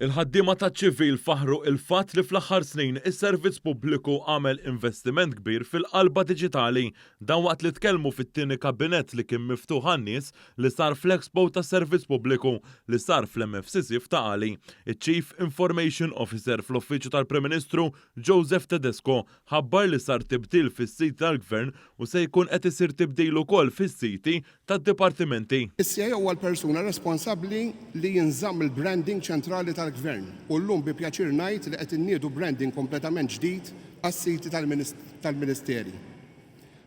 Il-ħaddiema taċ-ċivil faħru il-fatt li fl-aħħar snin is-servizz pubbliku għamel investiment kbir fil-qalba diġitali dan waqt li tkellmu fit-tieni kabinett li kien miftuħ għan-nies li sar fl-Expo tas-Servizz Pubbliku li sar fl-MFCC ta' Għali. Il-Chief Information Officer fl-Uffiċċju tal-Prim Ministru Joseph Tedesco ħabbar li sar tibdil fis-sit tal-Gvern u se jkun qed isir tibdil ukoll fis-siti tad-dipartimenti. Is-CIA huwa l-persuna responsabbli li jinżamm il-branding ċentrali tal-Gvern u llum bi pjaċir ngħid li qed inniedu branding kompletament ġdid għas-siti tal-Ministeri.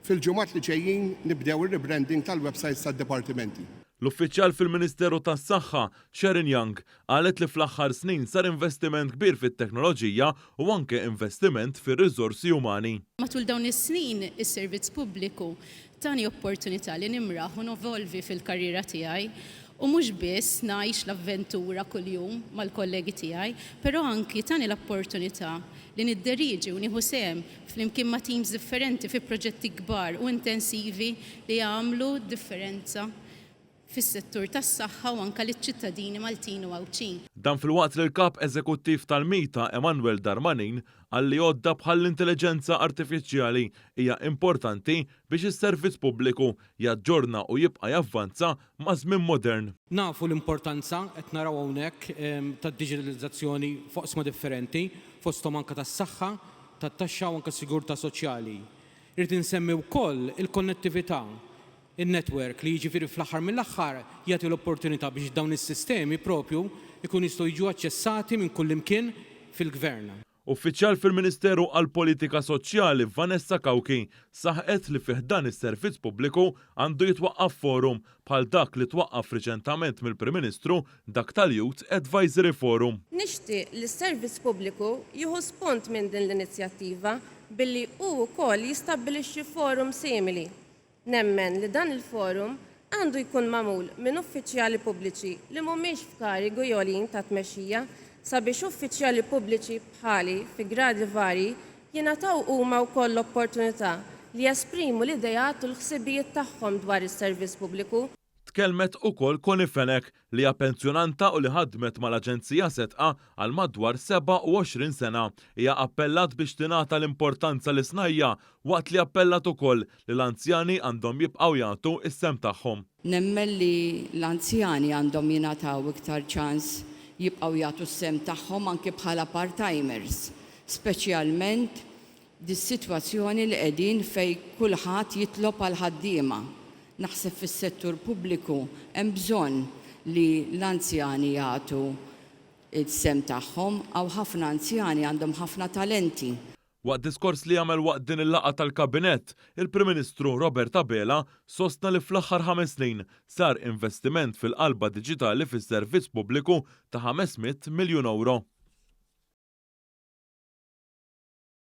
Fil-ġimgħat li ġejjin nibdew ir-rebranding tal-websites tad-dipartimenti. L-uffiċjal fil-Ministeru tas-Saħħa, Sharon Young, qalet li fl-aħħar snin sar investiment kbir fit-teknoloġija u anke investiment fir-riżorsi umani. Matul dawn is-snin is-servizz pubbliku tani opportunità li nimraħ u novolvi fil-karriera tiegħi u mhux biss ngħix l-avventura kuljum mal-kollegi tiegħi, però anki tani l-opportunità li nidderiġi u nieħu sehem flimkien ma' teams differenti fi proġetti kbar u intensivi li jagħmlu differenza fis-settur tas-saħħa u anke liċ-ċittadini Maltin u Għawċin. Dan fil-waqt li l-kap eżekuttiv tal-Mita Emmanuel Darmanin għalli għodda bħall-intelligenza artifiċjali hija importanti biex is-servizz pubbliku jaġġorna u jibqa' javvanza ma' żmien modern. Nafu l-importanza qed naraw hawnhekk tad-diġitalizzazzjoni foqsma differenti fosthom anke tas-saħħa, tat-taxxa u anke s-sigurtà soċjali. Irid insemmi wkoll il-konnettività. Il-network li jiġifieri fl-aħħar mill-aħħar jagħti l-opportunità biex dawn is-sistemi propju jkun jistgħu jiġu aċċessati minn kull imkien fil-Gvern. Uffiċjal fil-Ministeru għall-Politika Soċjali Vanessa Kawki saħqet li fih dan is-servizz pubbliku għandu jitwaqqaf forum bħal dak li twaqqaf riċentament mill-Prim Ministru dak tal-Youth Advisory Forum. Nixtieq li s-servizz pubbliku jieħu spunt minn din l-inizjattiva billi hu wkoll jistabbilixxi forum simili. Nemmen li dan il-forum għandu jkun magħmul minn uffiċjali pubbliċi li mhumiex f'karigu jolin ta' tmexxija sabiex uffiċjali pubbliċi bħali fi gradi varji jingħataw huma wkoll l-opportunità li jesprimu l-idejat u l-ħsibijiet tagħhom dwar is-servizz pubbliku. Tkellmet ukoll Connie Fenech li hija pensjonanta u li ħadmet mal-Aġenzija Setqa għal madwar 27 sena. Hija appellat biex tingħata l-importanza li snajja waqt li appellat ukoll li l-anzjani għandhom jibqgħu jagħtu is-sem tagħhom. Nemmen li l-anzjani għandhom jingħataw iktar ċans jibqgħu jagħtu s-sem tagħhom anke bħala part-timers, speċjalment dis-sitwazzjoni li qegħdin fejn kulħadd jitlob għal ħaddiema. Naħseb fis-settur pubbliku hemm bżonn li l-anzjani jagħtu s-sem tagħhom għaw ħafna anzjani għandhom ħafna talenti. Waqt diskors li għamel waqt din il-laqgħa tal-Kabinett, il-Prim Ministru Robert Abela sostna li fl-aħħar 5 snin sar investiment fil-qalba diġitali fis-servizz pubbliku ta' 500 miljun euro.